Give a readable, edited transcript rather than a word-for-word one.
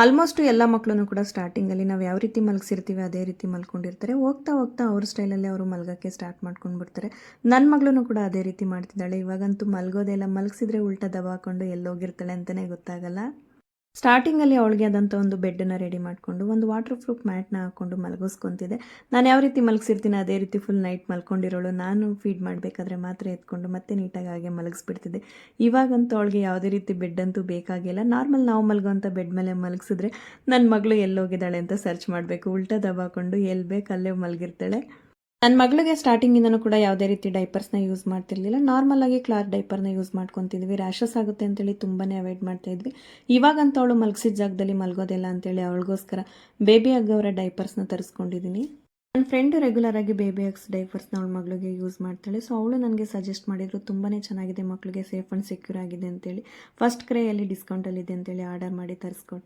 Almost ಎಲ್ಲ ಮಕ್ಕಳು ಕೂಡ ಸ್ಟಾರ್ಟಿಂಗಲ್ಲಿ ನಾವು ಯಾವ ರೀತಿ ಮಲಗಿಸಿರ್ತೀವಿ ಅದೇ ರೀತಿ ಮಲ್ಕೊಂಡಿರ್ತಾರೆ. ಹೋಗ್ತಾ ಹೋಗ್ತಾ ಅವ್ರ ಸ್ಟೈಲಲ್ಲಿ ಅವರು ಮಲಗೋಕ್ಕೆ ಸ್ಟಾರ್ಟ್ ಮಾಡ್ಕೊಂಡು ಬಿಡ್ತಾರೆ. ನನ್ನ ಮಗಳೂ ಕೂಡ ಅದೇ ರೀತಿ ಮಾಡ್ತಿದ್ದಾಳೆ. ಇವಾಗಂತೂ ಮಲಗೋದೆಲ್ಲ ಮಲಗಿಸಿದ್ರೆ ಉಲ್ಟಾ ದಬ ಹಾಕೊಂಡು ಎಲ್ಲೋಗಿರ್ತಾಳೆ ಅಂತಲೇ ಗೊತ್ತಾಗಲ್ಲ. ಸ್ಟಾರ್ಟಿಂಗಲ್ಲಿ ಅವಳಿಗೆ ಆದಂಥ ಒಂದು ಬೆಡ್ಡನ್ನು ರೆಡಿ ಮಾಡಿಕೊಂಡು ಒಂದು ವಾಟರ್ ಪ್ರೂಫ್ ಮ್ಯಾಟ್ನ ಹಾಕ್ಕೊಂಡು ಮಲಗಿಸ್ಕೊತಿದ್ದೆ. ನಾನು ಯಾವ ರೀತಿ ಮಲಗಿಸಿರ್ತೀನಿ ಅದೇ ರೀತಿ ಫುಲ್ ನೈಟ್ ಮಲ್ಕೊಂಡಿರೋಳು. ನಾನು ಫೀಡ್ ಮಾಡಬೇಕಾದ್ರೆ ಮಾತ್ರ ಎತ್ಕೊಂಡು ಮತ್ತೆ ನೀಟಾಗಿ ಹಾಗೆ ಮಲಗಿಸ್ಬಿಡ್ತಿದ್ದೆ. ಇವಾಗಂತೂ ಅವಳಿಗೆ ಯಾವುದೇ ರೀತಿ ಬೆಡ್ ಅಂತೂ ಬೇಕಾಗಿಲ್ಲ. ನಾರ್ಮಲ್ ನಾವು ಮಲಗೋಂಥ ಬೆಡ್ ಮೇಲೆ ಮಲಗಿಸಿದ್ರೆ ನನ್ನ ಮಗಳು ಎಲ್ಲೋಗಿದ್ದಾಳೆ ಅಂತ ಸರ್ಚ್ ಮಾಡಬೇಕು. ಉಲ್ಟಾ ದಬಾಕೊಂಡು ಎಲ್ಲಿ ಬೇಕು ಅಲ್ಲೇ ಮಲಗಿರ್ತಾಳೆ. ನನ್ನ ಮಗಳಿಗೆ ಸ್ಟಾರ್ಟಿಂಗಿಂದನೂ ಕೂಡ ಯಾವುದೇ ರೀತಿ ಡೈಪರ್ಸ್ನ ಯೂಸ್ ಮಾಡ್ತಿರ್ಲಿಲ್ಲ. ನಾರ್ಮಲಾಗಿ ಕ್ಲಾತ್ ಡೈಪರ್ನ ಯೂಸ್ ಮಾಡ್ಕೊತಿದ್ವಿ. ರ್ಯಾಷಸ್ ಆಗುತ್ತೆ ಅಂತೇಳಿ ತುಂಬಾ ಅವಾಯ್ಡ್ ಮಾಡ್ತಾಯಿದ್ವಿ. ಇವಾಗಂತ ಅವಳು ಮಲಗಿಸಿದ ಜಾಗದಲ್ಲಿ ಮಲಗೋದಿಲ್ಲ ಅಂತೇಳಿ ಅವಳಿಗೋಸ್ಕರ ಬೇಬಿ ಹಗ್ ಅವರ ಡೈಪರ್ಸ್ನ ತರಿಸ್ಕೊಂಡಿದ್ದೀನಿ. ನನ್ನ ಫ್ರೆಂಡು ರೆಗ್ಯುಲರ್ ಆಗಿ ಬೇಬಿ ಹಗ್ಸ್ ಡೈಪರ್ಸ್ನ ಅವಳ ಮಗಳಿಗೆ ಯೂಸ್ ಮಾಡ್ತಾಳೆ. ಸೊ ಅವಳು ನನಗೆ ಸಜೆಸ್ಟ್ ಮಾಡಿದ್ರು, ತುಂಬಾ ಚೆನ್ನಾಗಿದೆ, ಮಕ್ಕಳಿಗೆ ಸೇಫ್ ಆ್ಯಂಡ್ ಸೆಕ್ಯೂರ್ ಆಗಿದೆ ಅಂತೇಳಿ. ಫಸ್ಟ್ ಕ್ರೈಯಲ್ಲಿ ಡಿಸ್ಕೌಂಟಲ್ಲಿದೆ ಅಂತೇಳಿ ಆರ್ಡರ್ ಮಾಡಿ ತರಿಸ್ಕೊಟ್ಟು